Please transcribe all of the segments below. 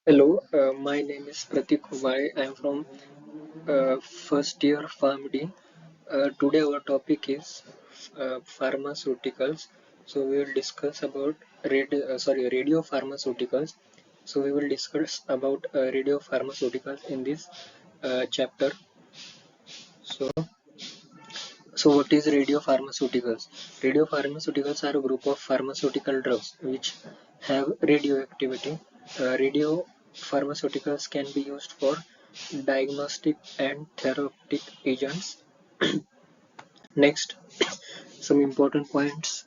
Hello, my name is Pratik Kumar. I am from first year Pharm D. Today our topic is pharmaceuticals. So we will discuss about radiopharmaceuticals. So we will discuss about radiopharmaceuticals in this chapter. So what is radiopharmaceuticals? Radiopharmaceuticals are a group of pharmaceutical drugs which have radioactivity. Radiopharmaceuticals can be used for diagnostic and therapeutic agents. Next, some important points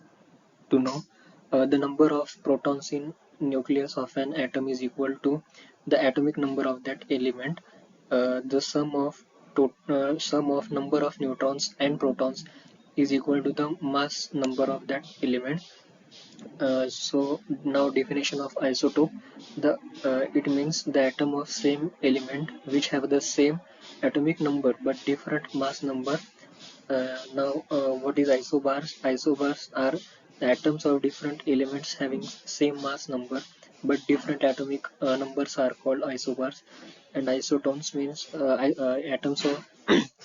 to know. The number of protons in nucleus of an atom is equal to the atomic number of that element. The sum of number of neutrons and protons is equal to the mass number of that element. So now definition of isotope. The It means the atom of same element which have the same atomic number but different mass number. What is isobars? Isobars are the atoms of different elements having same mass number but different atomic numbers are called isobars. And isotones means atoms of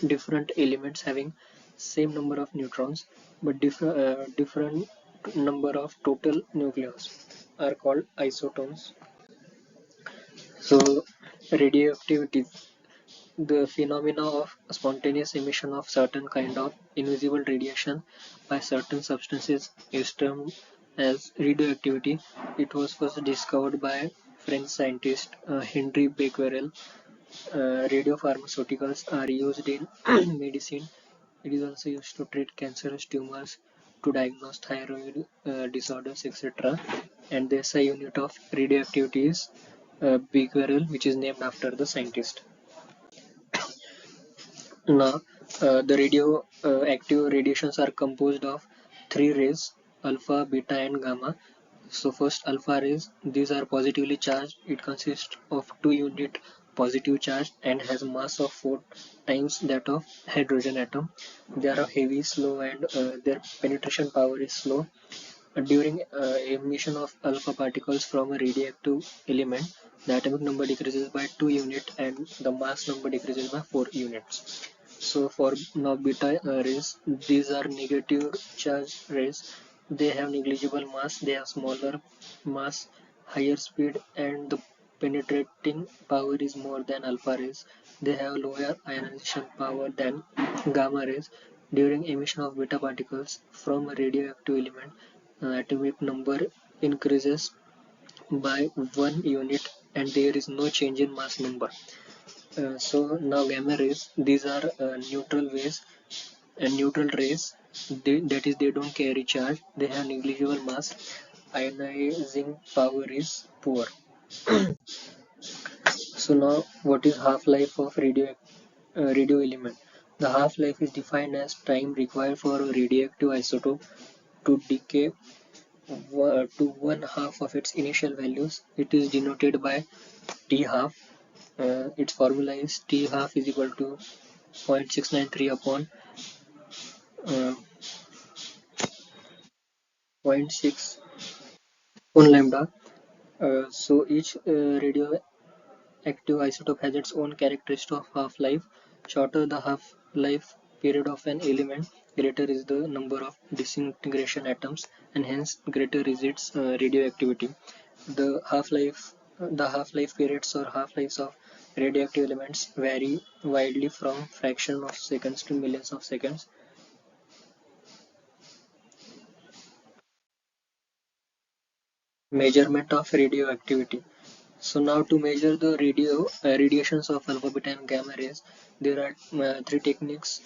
different elements having same number of neutrons but different number of total nucleons are called isotones. So radioactivity, the phenomena of spontaneous emission of certain kind of invisible radiation by certain substances is termed as radioactivity. It was first discovered by French scientist Henri Becquerel. Radiopharmaceuticals are used in medicine. It is also used to treat cancerous tumors, to diagnose thyroid disorders, etc. And the SI unit of radioactivity is Becquerel, which is named after the scientist. Now, the radioactive radiations are composed of three rays: alpha, beta, and gamma. So first, alpha rays. These are positively charged. It consists of 2 unit positive charge and has a mass of 4 times that of hydrogen atom. They are heavy, slow, and their penetration power is slow. During emission of alpha particles from a radioactive element, the atomic number decreases by 2 units and the mass number decreases by 4 units. So for now beta rays, these are negative charge rays. They have negligible mass, they have smaller mass, higher speed, and the penetrating power is more than alpha rays. They have lower ionization power than gamma rays. During emission of beta particles from a radioactive element, atomic number increases by 1 unit and there is no change in mass number. So now gamma rays, these are neutral rays and neutral rays. That is, they don't carry charge. They have negligible mass. Ionizing power is poor. So now, what is half-life of radio element? The half-life is defined as time required for a radioactive isotope to decay to one half of its initial values. It is denoted by T half. Its formula is T half is equal to 0.693 upon 0.6 1 lambda. So each radioactive isotope has its own characteristic of half-life. Shorter the half-life period of an element, greater is the number of disintegration atoms, and hence greater is its radioactivity. The half-life periods or half-lives of radioactive elements vary widely from fraction of seconds to millions of seconds. Measurement of radioactivity. So now to measure the radiations of alpha, beta, and gamma rays, there are three techniques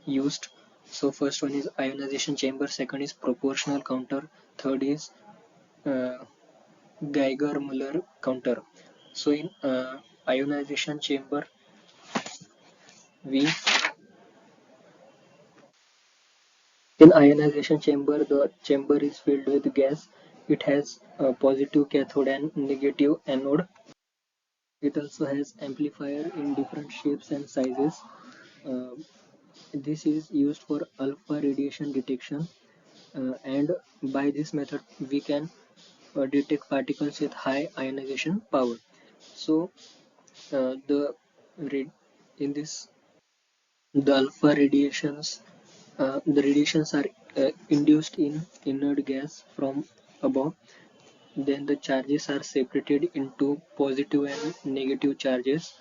used. So first one is ionization chamber, second is proportional counter, third is uh, Geiger-Müller counter. So in ionization chamber, we the chamber is filled with gas. It has a positive cathode and negative anode. It also has amplifier in different shapes and sizes. Uh, this is used for alpha radiation detection, and by this method we can detect particles with high ionization power. So the in this the alpha radiations the radiations are induced in inert gas from above. Then the charges are separated into positive and negative charges.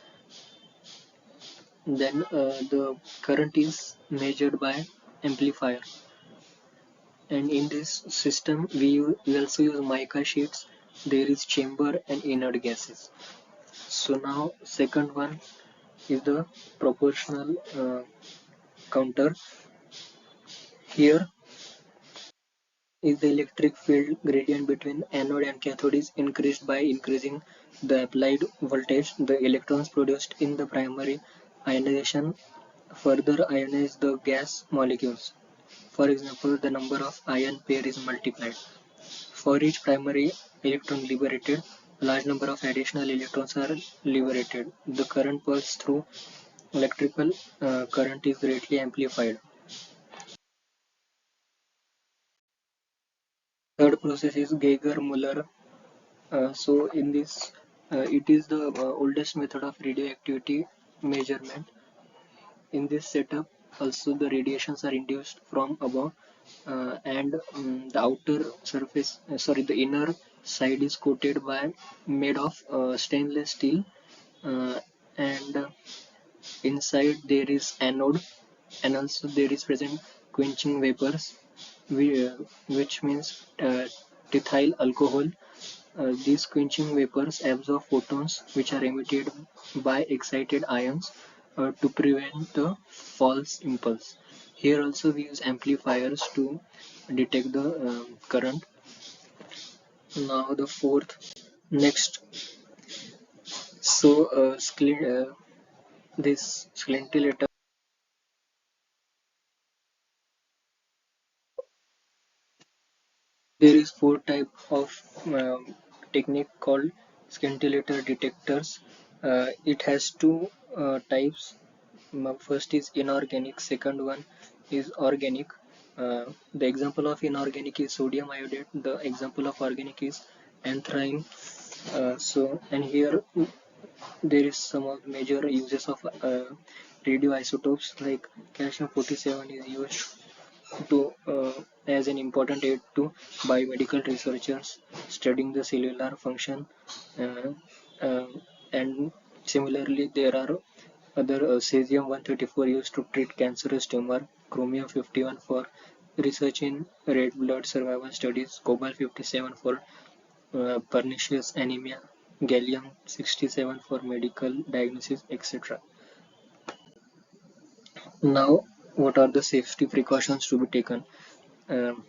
Then the current is measured by amplifier. And in this system, we also use mica sheets. There is chamber and inert gases. So now second one is the proportional counter. Here is the electric field gradient between anode and cathode is increased by increasing the applied voltage. The electrons produced in the primary ionization further ionize the gas molecules. For example, the number of ion pair is multiplied. For each primary electron liberated, a large number of additional electrons are liberated. The current pulse through electrical current is greatly amplified. Third process is Geiger-Müller. So in this, it is the oldest method of radioactivity measurement. In this setup, also the radiations are induced from above, and the outer surface, the inner side is coated by made of stainless steel, and inside there is anode, and also there is present quenching vapors, which means ethyl alcohol. These quenching vapors absorb photons which are emitted by excited ions to prevent the false impulse. Here also we use amplifiers to detect the current. Now the fourth, next, so this scintillator. There is four type of technique called scintillator detectors. It has two types. First is inorganic, second one is organic. The example of inorganic is sodium iodide. The example of organic is anthrine. And here there is some of major uses of radioisotopes like calcium 47 is used to as an important aid to biomedical researchers studying the cellular function, uh, uh, and similarly there are other cesium 134 used to treat cancerous tumor, chromium 51 for research in red blood survival studies, cobalt 57 for pernicious anemia, gallium 67 for medical diagnosis, etc. Now, what are the safety precautions to be taken? Um,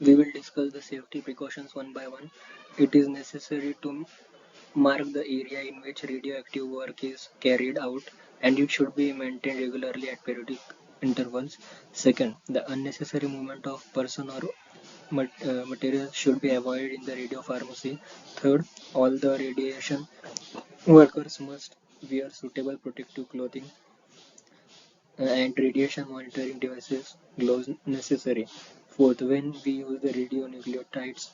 we will discuss the safety precautions one by one. It is necessary to mark the area in which radioactive work is carried out, and it should be maintained regularly at periodic intervals. Second, the unnecessary movement of person or materials should be avoided in the radiopharmacy. Third, all the radiation workers must wear suitable protective clothing and radiation monitoring devices, gloves necessary. Fourth, when we use the radionuclides,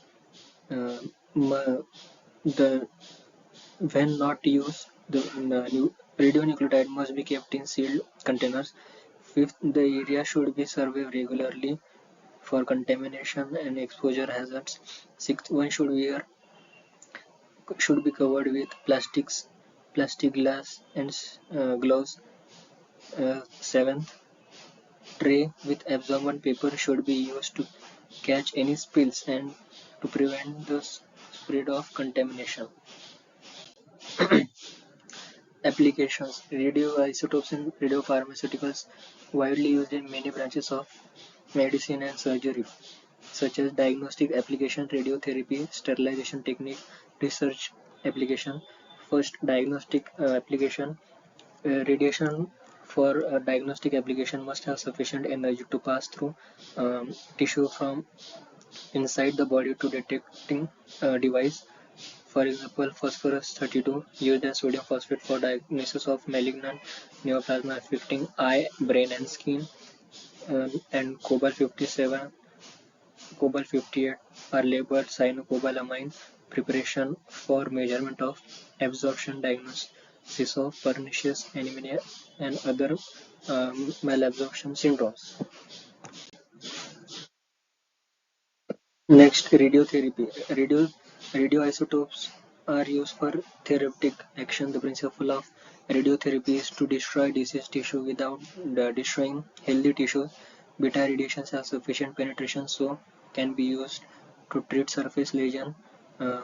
uh, the when not used, the radionuclide must be kept in sealed containers. Fifth, the area should be surveyed regularly for contamination and exposure hazards. Sixth, one should be covered with plastic glass and gloves. Seventh, tray with absorbent paper should be used to catch any spills and to prevent the spread of contamination. Applications: radioisotopes in radiopharmaceuticals widely used in many branches of medicine and surgery, such as diagnostic application, radiotherapy, sterilization technique, research application. First, diagnostic application. Radiation for diagnostic application must have sufficient energy to pass through tissue from inside the body to detecting device. For example, phosphorus 32 used as sodium phosphate for diagnosis of malignant neoplasm affecting eye, brain, and skin, and cobalt 57 cobalt 58 are labeled cyanocobalamin preparation for measurement of absorption diagnosis of pernicious anemia and other malabsorption syndromes. Next, radiotherapy. Radioisotopes are used for therapeutic action. The principle of radiotherapy is to destroy diseased tissue without destroying healthy tissue. Beta radiations have sufficient penetration so can be used to treat surface lesion. Uh,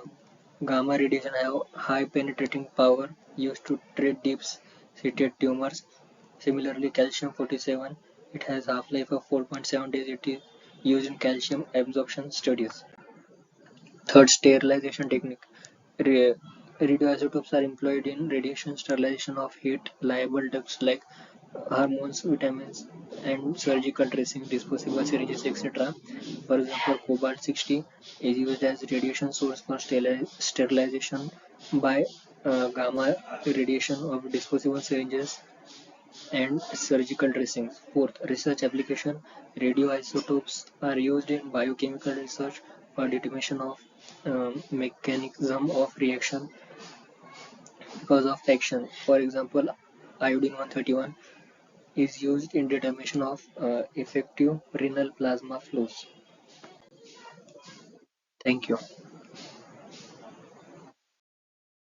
Gamma radiation have high penetrating power used to treat deep-seated tumors. Similarly, calcium 47 it has half-life of 4.7 days. It is used in calcium absorption studies. Third, sterilization technique. Ra- Radioisotopes are employed in radiation sterilization of heat-liable ducts like hormones, vitamins, and surgical dressing, disposable syringes, etc. For example, cobalt 60 is used as radiation source for sterilization by gamma radiation of disposable syringes and surgical dressings. Fourth, research application. Radioisotopes are used in biochemical research for determination of mechanism of reaction because of action. For example, iodine 131 is used in determination of effective renal plasma flows. Thank you.